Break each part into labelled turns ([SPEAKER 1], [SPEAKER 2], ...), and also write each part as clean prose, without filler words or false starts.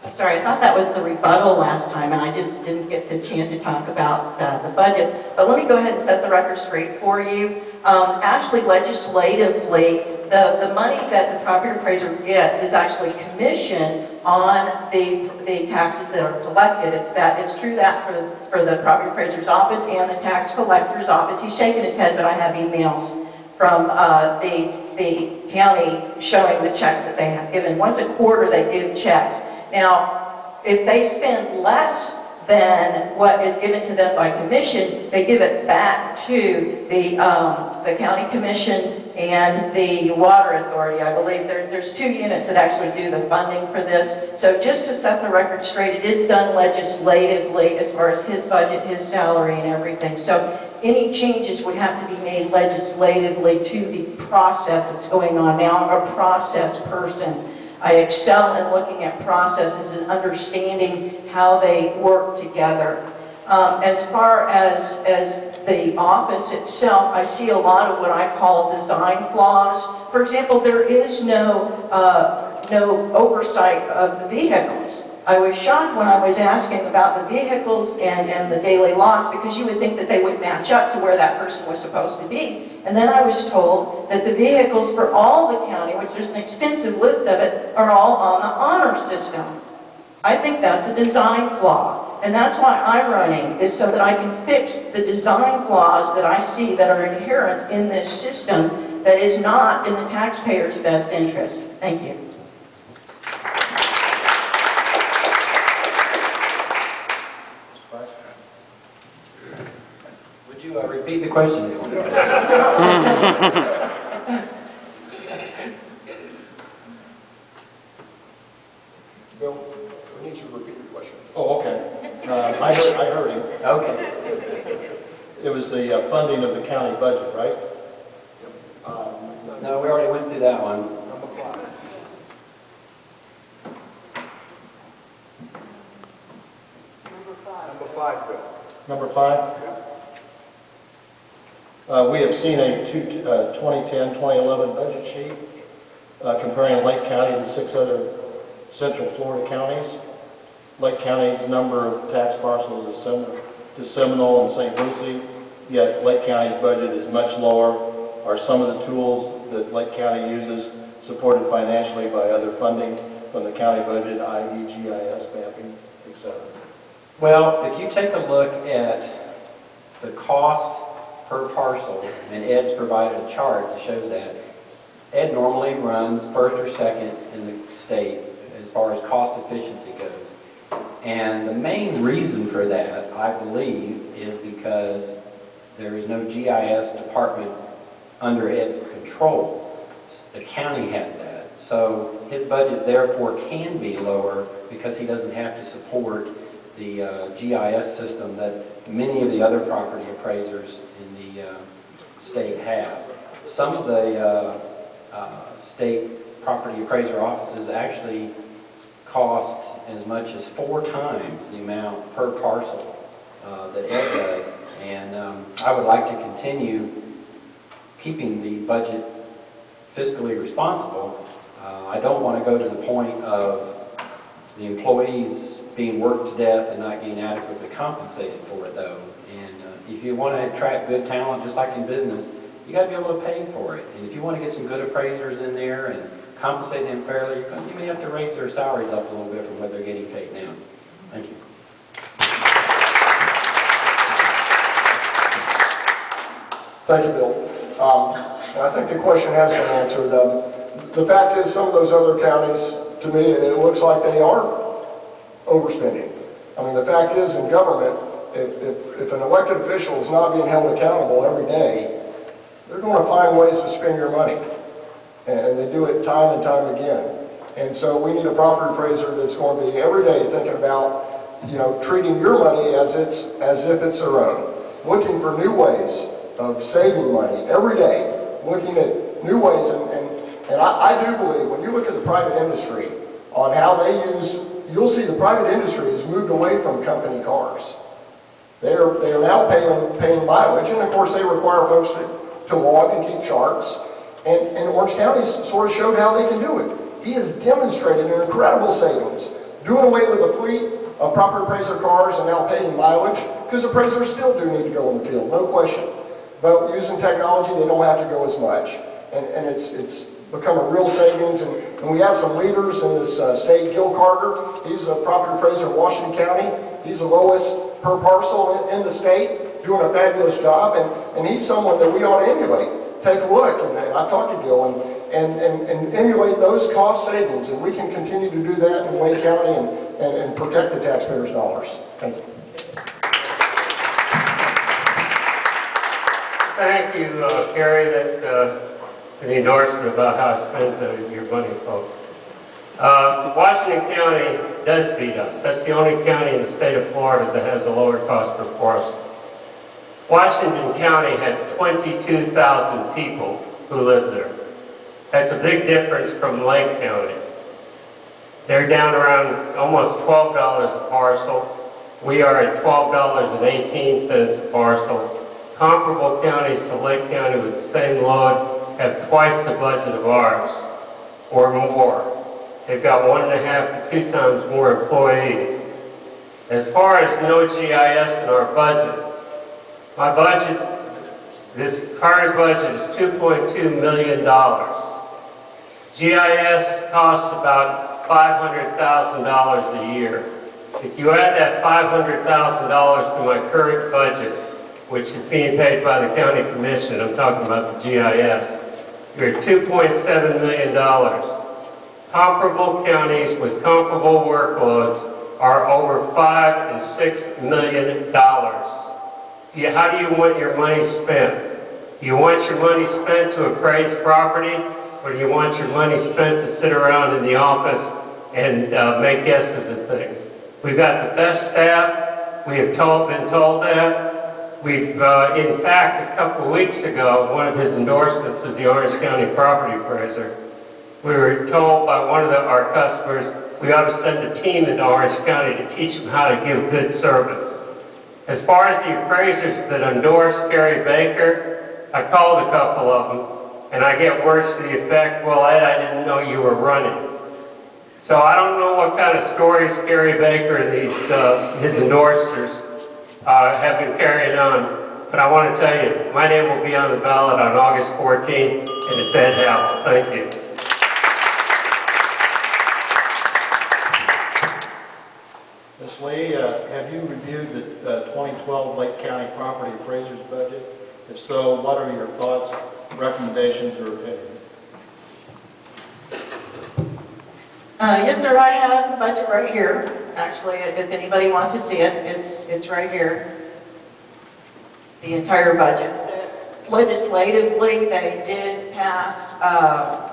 [SPEAKER 1] I'm sorry, I thought that was the rebuttal last time, and I just didn't get the chance to talk about the budget. But let me go ahead and set the record straight for you. Actually, legislatively, the money that the property appraiser gets is actually commission on the taxes that are collected. It's true that for the property appraiser's office and the tax collector's office. He's shaking his head, but I have emails from the county showing the checks that they have given. Once a quarter, they give checks. Now, if they spend less than what is given to them by commission, they give it back to the county commission and the water authority. I believe there's two units that actually do the funding for this. So just to set the record straight, it is done legislatively as far as his budget, his salary, and everything. So any changes would have to be made legislatively to the process that's going on now. I'm a process person. I excel in looking at processes and understanding how they work together. As far as the office itself, I see a lot of what I call design flaws. For example, there is no oversight of the vehicles. I was shocked when I was asking about the vehicles and the daily logs, because you would think that they would match up to where that person was supposed to be. And then I was told that the vehicles for all the county, which there's an extensive list of it, are all on the honor system. I think that's a design flaw. And that's why I'm running, is so that I can fix the design flaws that I see that are inherent in this system that is not in the taxpayer's best interest. Thank you.
[SPEAKER 2] Would you repeat the question?
[SPEAKER 3] Bill, we need you to repeat the question.
[SPEAKER 4] Oh, okay. I heard him.
[SPEAKER 2] Okay.
[SPEAKER 4] It was the funding of the county budget, right?
[SPEAKER 2] No, we already went through that one.
[SPEAKER 3] Number 5. Number 5, Bill.
[SPEAKER 4] Number 5? We have seen a 2010-2011 budget sheet comparing Lake County to 6 other Central Florida counties. Lake County's number of tax parcels is similar to Seminole and St. Lucie, yet Lake County's budget is much lower. Are some of the tools that Lake County uses supported financially by other funding from the county budget, i.e. GIS mapping, etc.?
[SPEAKER 2] Well, if you take a look at the cost per parcel, and Ed's provided a chart that shows that, Ed normally runs first or second in the state as far as cost efficiency goes. And the main reason for that, I believe, is because there is no GIS department under Ed's control. The county has that. So his budget therefore can be lower because he doesn't have to support the GIS system that many of the other property appraisers in the state have. Some of the state property appraiser offices actually cost as much as 4 times the amount per parcel that Ed does. And I would like to continue keeping the budget fiscally responsible. I don't want to go to the point of the employees being worked to death and not getting adequately compensated for it, though. And if you want to attract good talent, just like in business, you got to be able to pay for it. And if you want to get some good appraisers in there and compensate them fairly, you may have to raise their salaries up a little bit from what they're getting paid now. Thank you.
[SPEAKER 3] Thank you, Bill. And I think the question has been answered. The fact is, some of those other counties, to me, it looks like they are overspending. I mean, the fact is, in government, if an elected official is not being held accountable every day, they're going to find ways to spend your money. And they do it time and time again. And so we need a property appraiser that's going to be every day thinking about, treating your money as if it's their own. Looking for new ways of saving money every day, looking at new ways. And I do believe, when you look at the private industry, on how they use, you'll see the private industry has moved away from company cars. They are now paying mileage, and of course they require folks to log and keep charts. And Orange County sort of showed how they can do it. He has demonstrated an incredible savings doing away with a fleet of property appraiser cars and now paying mileage, because appraisers still do need to go in the field, no question. But using technology, they don't have to go as much. And it's become a real savings, and we have some leaders in this state. Gil Carter, he's a property appraiser in Washington County. He's the lowest per parcel in the state, doing a fabulous job, and he's someone that we ought to emulate. Take a look, and I've talked to Gil, and emulate those cost savings, and we can continue to do that in Wayne County and protect the taxpayers' dollars. Thank you.
[SPEAKER 5] Thank you, Carey, for the endorsement about how I spent your money, folks. Washington County does beat us. That's the only county in the state of Florida that has a lower cost per parcel. Washington County has 22,000 people who live there. That's a big difference from Lake County. They're down around almost $12 a parcel. We are at $12.18 a parcel. Comparable counties to Lake County with the same load have twice the budget of ours, or more. They've got 1.5 to 2 times more employees. As far as no GIS in our budget, my budget, this current budget is $2.2 million. GIS costs about $500,000 a year. If you add that $500,000 to my current budget, which is being paid by the county commission, I'm talking about the GIS, you're at $2.7 million. Comparable counties with comparable workloads are over $5 and $6 million. How do you want your money spent? Do you want your money spent to appraise property, or do you want your money spent to sit around in the office and make guesses at things? We've got the best staff. We have been told that. We've, in fact, a couple of weeks ago, one of his endorsements is the Orange County Property Appraiser. We were told by one of our customers we ought to send a team into Orange County to teach them how to give good service. As far as the appraisers that endorse Carey Baker, I called a couple of them, and I get words to the effect, well, Ed, I didn't know you were running. So I don't know what kind of stories Carey Baker and his endorsers have been carrying on, but I want to tell you, my name will be on the ballot on August 14th, and it's Ed Havill. Thank you.
[SPEAKER 4] Ms. Lee, have you reviewed the 2012 Lake County Property Appraiser's budget? If so, what are your thoughts, recommendations, or opinions?
[SPEAKER 1] Yes, sir, I have the budget right here. Actually, if anybody wants to see it, it's right here. The entire budget. Legislatively, they did pass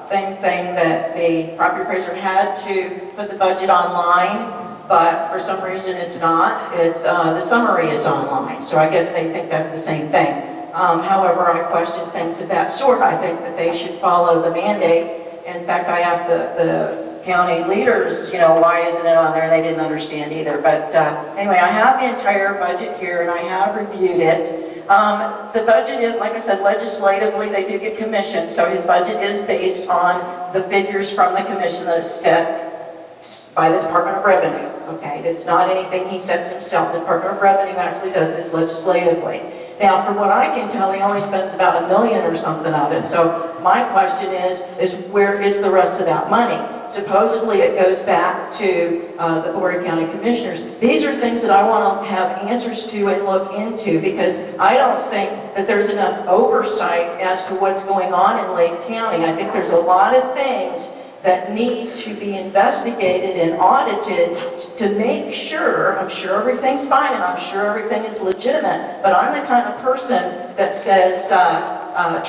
[SPEAKER 1] things saying that the property appraiser had to put the budget online, but for some reason it's not. It's the summary is online, so I guess they think that's the same thing. However, I question things of that sort. I think that they should follow the mandate. In fact, I asked the county leaders, you know, why isn't it on there? And they didn't understand either. But anyway, I have the entire budget here, and I have reviewed it. The budget is, like I said, legislatively, they do get commissioned, so his budget is based on the figures from the commission that is set by the Department of Revenue. Okay, it's not anything he sets himself. The Department of Revenue actually does this legislatively. Now, from what I can tell, he only spends about $1 million or something of it. So my question is where is the rest of that money? Supposedly it goes back to the Board of County Commissioners. These are things that I want to have answers to and look into, because I don't think that there's enough oversight as to what's going on in Lake County. I think there's a lot of things that need to be investigated and audited to make sure. I'm sure everything's fine and I'm sure everything is legitimate, but I'm the kind of person that says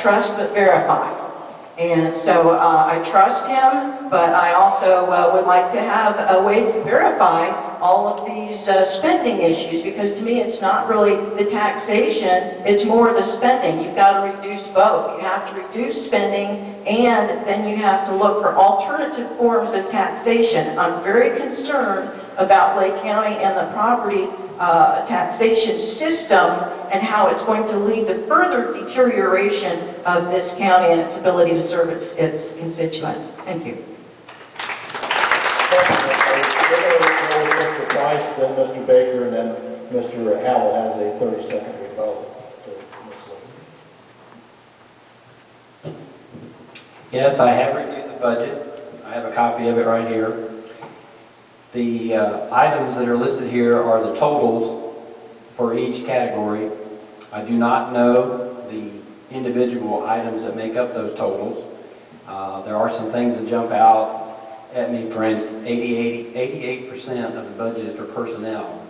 [SPEAKER 1] trust but verify. And so I trust him, but I also would like to have a way to verify all of these spending issues, because to me it's not really the taxation, it's more the spending. You've got to reduce both. You have to reduce spending, and then you have to look for alternative forms of taxation. I'm very concerned about Lake County and the property taxation system and how it's going to lead to further deterioration of this county and its ability to serve its constituents. Thank you.
[SPEAKER 3] Thank you, Ms. Lee.
[SPEAKER 4] Price, then Mr. Baker, and then Mr. Havill has a 30-second rebuttal.
[SPEAKER 2] Yes, I have reviewed the budget. I have a copy of it right here. The items that are listed here are the totals for each category. I do not know the individual items that make up those totals. There are some things that jump out at me. For instance, 88% of the budget is for personnel.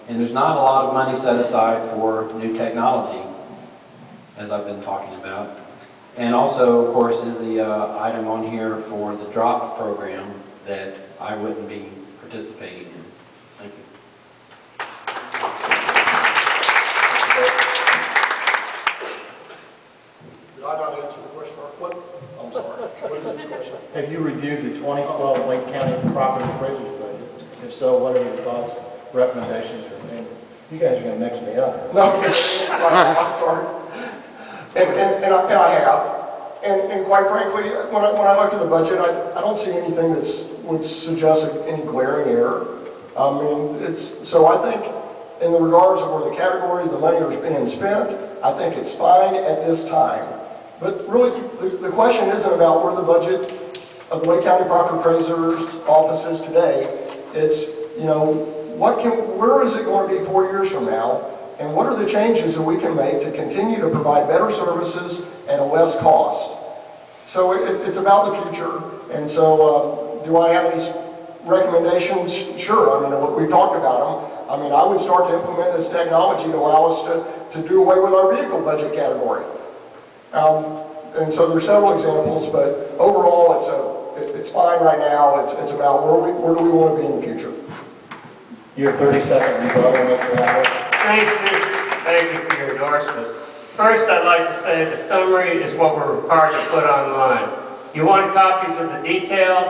[SPEAKER 2] And there's not a lot of money set aside for new technology, as I've been talking about. And also, of course, is the item on here for the DROP program that I wouldn't be participating in. Thank you.
[SPEAKER 3] Did I not answer the question? What? I'm sorry. What is this question?
[SPEAKER 4] Have you reviewed the 2012 Lake County Property Appraiser's budget? If so, what are your thoughts, recommendations, or opinions? You guys are going to mix me up.
[SPEAKER 3] No, I'm sorry. And I have. And quite frankly, when I look at the budget, I don't see anything that would suggest any glaring error. I mean, so I think in the regards of where the category, the money is being spent, I think it's fine at this time. But really, the question isn't about where the budget of the Lake County Property Appraiser's office is today. It's, you know, where is it going to be 4 years from now? And what are the changes that we can make to continue to provide better services at a less cost? So it's about the future. And so do I have any recommendations? Sure. I mean, we've talked about them. I mean, I would start to implement this technology to allow us to do away with our vehicle budget category. And so there's several examples, but overall it's fine right now. It's about where do we want to be in the future.
[SPEAKER 4] Your 30-second rebuttal, Mr. Havill.
[SPEAKER 5] Thank you for your endorsement. First, I'd like to say the summary is what we're required to put online. You want copies of the details?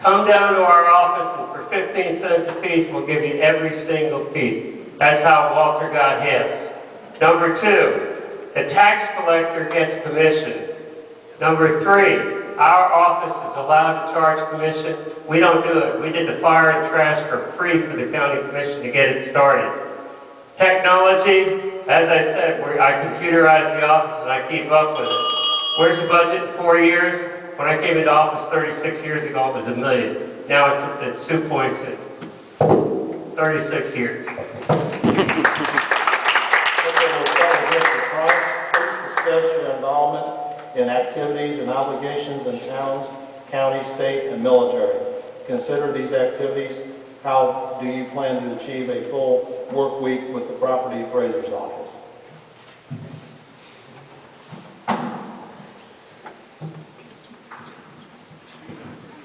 [SPEAKER 5] Come down to our office and for 15 cents a piece, we'll give you every single piece. That's how Walter got his. Number two, the tax collector gets commission. Number three, our office is allowed to charge commission. We don't do it. We did the fire and trash for free for the county commission to get it started. Technology, as I said, I computerized the office and I keep up with it. Where's the budget in 4 years? When I came into office 36 years ago, it was $1 million. Now it's 2.2. 36 years.
[SPEAKER 4] Discuss your involvement in activities and obligations in towns, county, state, and military. Consider these activities. How do you plan to achieve a full work week with the property appraiser's office?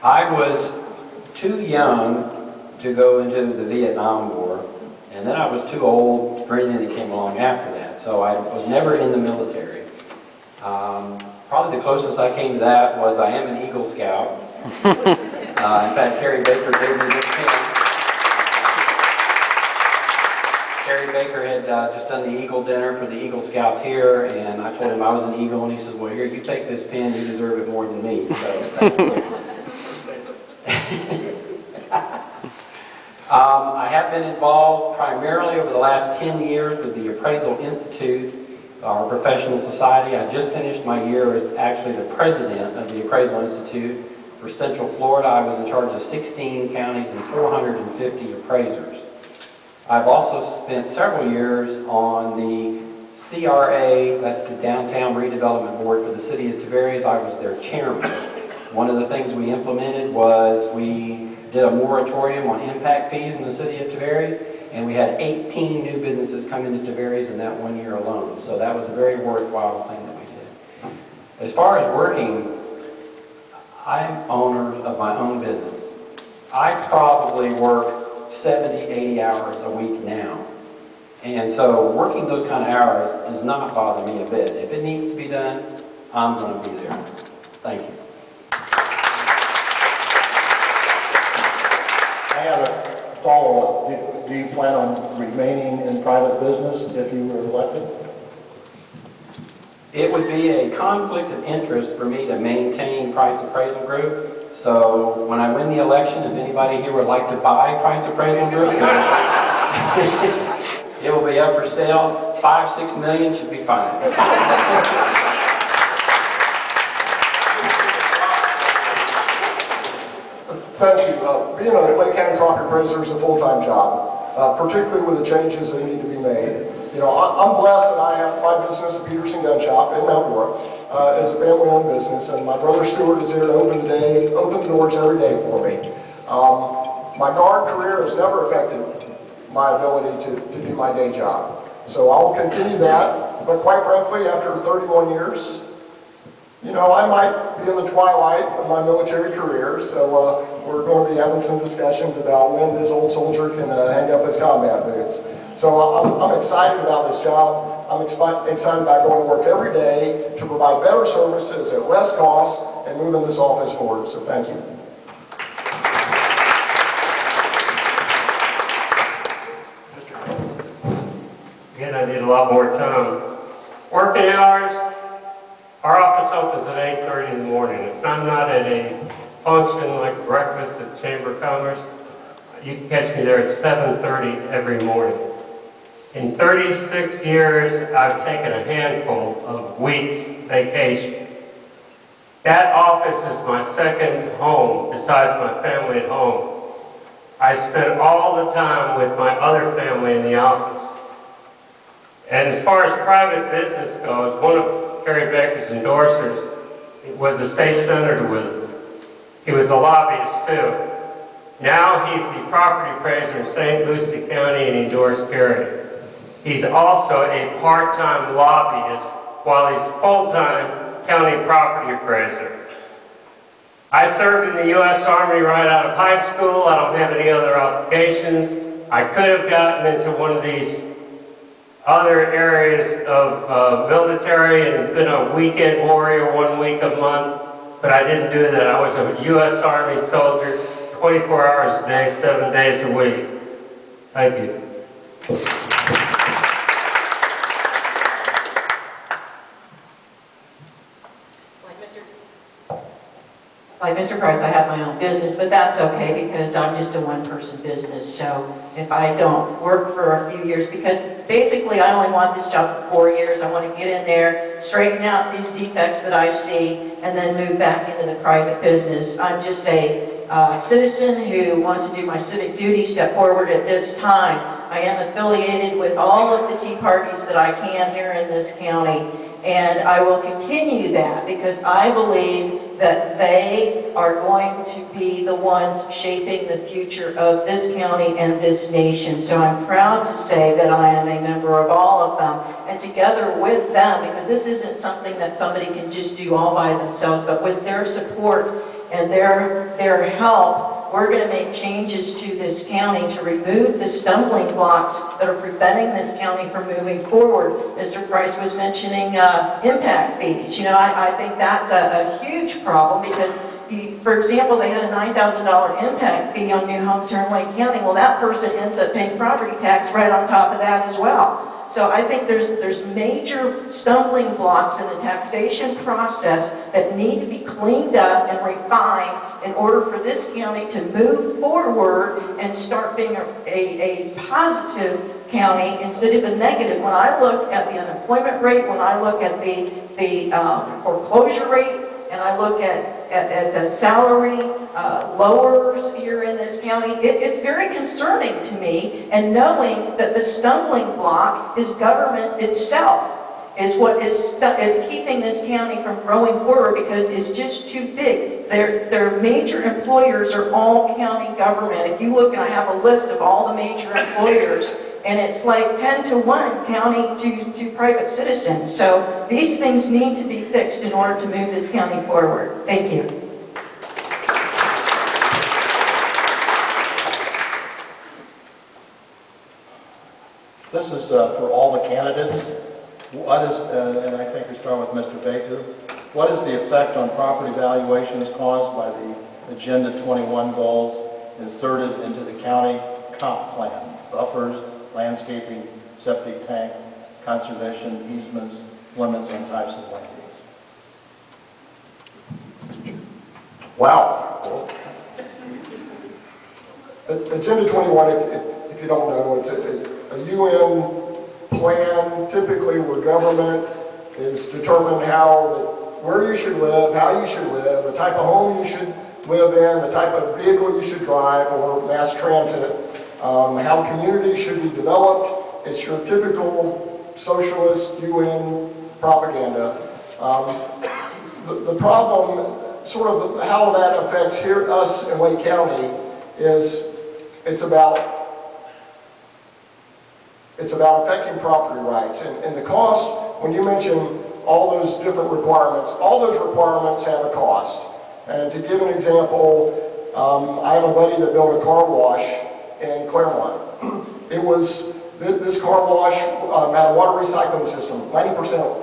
[SPEAKER 2] I was too young to go into the Vietnam War, and then I was too old for anything that came along after that. So I was never in the military. Probably the closest I came to that was I am an Eagle Scout. In fact, Carey Baker gave me this pin. Carey Baker had just done the Eagle dinner for the Eagle Scouts here, and I told him I was an Eagle, and he said, well, here, you take this pin, you deserve it more than me. So, I have been involved primarily over the last 10 years with the Appraisal Institute, our professional society. I just finished my year as actually the president of the Appraisal Institute for Central Florida. I was in charge of 16 counties and 450 appraisers. I've also spent several years on the CRA, that's the Downtown Redevelopment Board for the City of Tavares. I was their chairman. One of the things we implemented was we did a moratorium on impact fees in the City of Tavares, and we had 18 new businesses come into Tavares in that 1 year alone. So that was a very worthwhile thing that we did. As far as working, I'm owner of my own business. I probably work 70, 80 hours a week now. And so working those kind of hours does not bother me a bit. If it needs to be done, I'm going to be there. Thank you.
[SPEAKER 4] I have a follow-up. Do you plan on remaining in private business if you were elected? It
[SPEAKER 2] would be a conflict of interest for me to maintain Price Appraisal Group, So when I win the election, if anybody here would like to buy Price Appraisal Group, it will be up for sale. 5-6 million should be fine.
[SPEAKER 3] Thank you. Being a Lake County Clock Appraiser is a full-time job, particularly with the changes that need to be made. You know, I'm blessed that I have my business, the Peterson Gun Shop in Mount Dora, as a family-owned business, and my brother Stuart is there to open the doors every day for me. My guard career has never affected my ability to do my day job. So I'll continue that, but quite frankly, after 31 years, you know, I might be in the twilight of my military career, so we're going to be having some discussions about when this old soldier can hang up his combat boots. So I'm excited about this job. I'm excited about going to work every day to provide better services at less cost and moving this office forward. So thank you.
[SPEAKER 5] Again, I need a lot more time. Working hours, our office opens at 8:30 in the morning. If I'm not at a function like breakfast at Chamber of Commerce, you can catch me there at 7:30 every morning. In 36 years, I've taken a handful of weeks vacation. That office is my second home besides my family at home. I spend all the time with my other family in the office. And as far as private business goes, one of Carey Becker's endorsers was a state senator with him. He was a lobbyist too. Now he's the property appraiser in St. Lucie County and he endorsed Carey. He's also a part-time lobbyist while he's full-time county property appraiser. I served in the U.S. Army right out of high school. I don't have any other obligations. I could have gotten into one of these other areas of military and been a weekend warrior 1 week a month, but I didn't do that. I was a U.S. Army soldier, 24 hours a day, 7 days a week. Thank you.
[SPEAKER 1] Like Mr. Price, I have my own business, but that's okay because I'm just a one-person business. So if I don't work for a few years, because basically I only want this job for 4 years. I want to get in there, straighten out these defects that I see, and then move back into the private business. I'm just a citizen who wants to do my civic duty, step forward at this time. I am affiliated with all of the Tea Parties that I can here in this county, and I will continue that because I believe that they are going to be the ones shaping the future of this county and this nation. So I'm proud to say that I am a member of all of them, and together with them, because this isn't something that somebody can just do all by themselves, but with their support and their help, we're going to make changes to this county to remove the stumbling blocks that are preventing this county from moving forward. Mr. Price was mentioning impact fees. You know, I think that's a huge problem because, for example, they had a $9,000 impact fee on new homes here in Lake County. Well, that person ends up paying property tax right on top of that as well. So I think there's major stumbling blocks in the taxation process that need to be cleaned up and refined in order for this county to move forward and start being a positive county instead of a negative. When I look at the unemployment rate, when I look at the foreclosure rate, and I look at the salary lowers here in this county, it's very concerning to me, and knowing that the stumbling block is government itself is what is keeping this county from growing forward because it's just too big. Their major employers are all county government. If you look, and I have a list of all the major employers, and it's like 10 to 1 county to private citizens. So these things need to be fixed in order to move this county forward. Thank you.
[SPEAKER 4] This is for all the candidates. What is, and I think we start with Mr. Baker, what is the effect on property valuations caused by the Agenda 21 goals inserted into the county comp plan? Buffers, landscaping, septic tank, conservation, easements, limits, and types of land use.
[SPEAKER 3] Wow. Agenda 21, if you don't know, it's a UN plan, typically where government is determining where you should live, how you should live, the type of home you should live in, the type of vehicle you should drive or mass transit, how communities should be developed. It's your typical socialist UN propaganda. The problem, sort of how that affects us in Lake County, is it's about affecting property rights. And the cost, when you mention all those different requirements, all those requirements have a cost. And to give an example, I have a buddy that built a car wash in Claremont. This car wash had a water recycling system, 90%.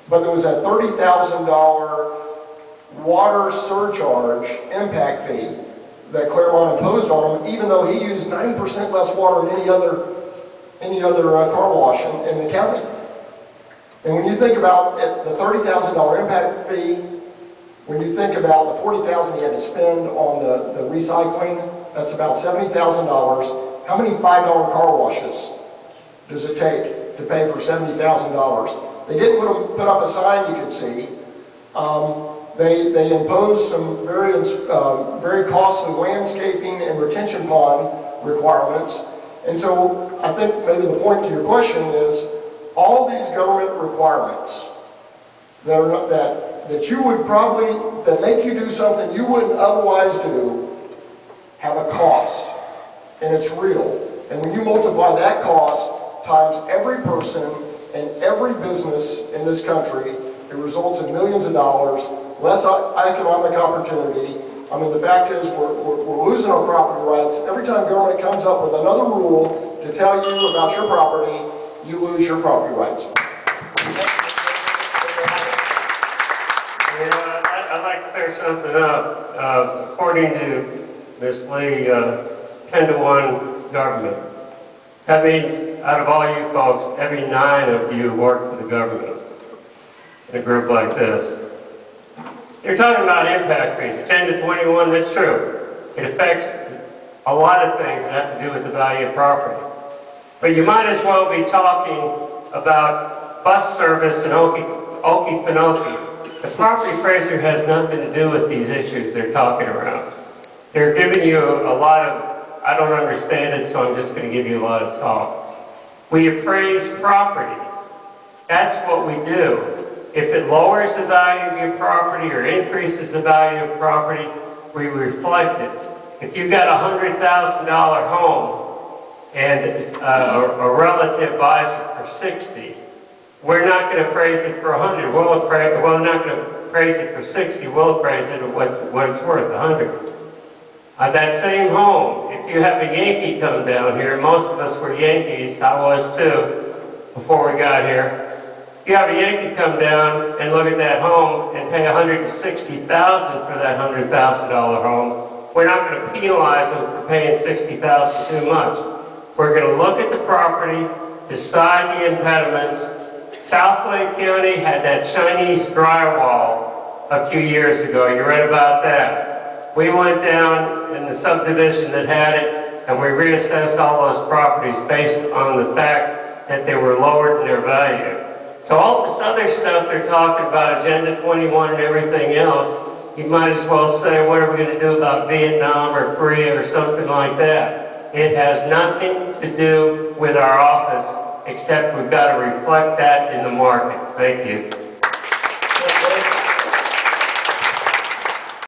[SPEAKER 3] But there was a $30,000 water surcharge impact fee that Claremont imposed on him, even though he used 90% less water than any other car wash in the county. And when you think about the $30,000 impact fee, when you think about the $40,000 he had to spend on the recycling, that's about $70,000. How many $5 car washes does it take to pay for $70,000? They didn't put up a sign you could see. They imposed some very costly landscaping and retention pond requirements. And so I think maybe the point to your question is all these government requirements that you would probably, that make you do something you wouldn't otherwise do, have a cost, and it's real. And when you multiply that cost times every person and every business in this country, it results in millions of dollars, less economic opportunity. I mean, the fact is we're losing our property rights. Every time government comes up with another rule to tell you about your property, you lose your property rights.
[SPEAKER 5] I'd like to clear something up. According to Ms. Lee, 10-to-1 government. That means out of all you folks, every 9 of you work for the government in a group like this. You're talking about impact fees. 10-to-21, that's true. It affects a lot of things that have to do with the value of property. But you might as well be talking about bus service and Okefenokee. The property appraiser has nothing to do with these issues they're talking around. They're giving you a lot of, I don't understand it, so I'm just going to give you a lot of talk. We appraise property. That's what we do. If it lowers the value of your property or increases the value of property, we reflect it. If you've got a $100,000 home and a relative buys it for $60,000, we're not going to appraise it for $100,000. We're not going to appraise it for $60,000. We'll appraise it at what it's worth, $100,000. That same home, if you have a Yankee come down here, most of us were Yankees, I was too, before we got here. If you have a Yankee come down and look at that home and pay $160,000 for that $100,000 home, we're not going to penalize them for paying $60,000 too much. We're going to look at the property, decide the impediments. South Lake County had that Chinese drywall a few years ago. You read about that. We went down in the subdivision that had it, and we reassessed all those properties based on the fact that they were lowered in their value. So all this other stuff they're talking about, Agenda 21 and everything else, you might as well say, what are we going to do about Vietnam or Korea or something like that? It has nothing to do with our office, except we've got to reflect that in the market. Thank you.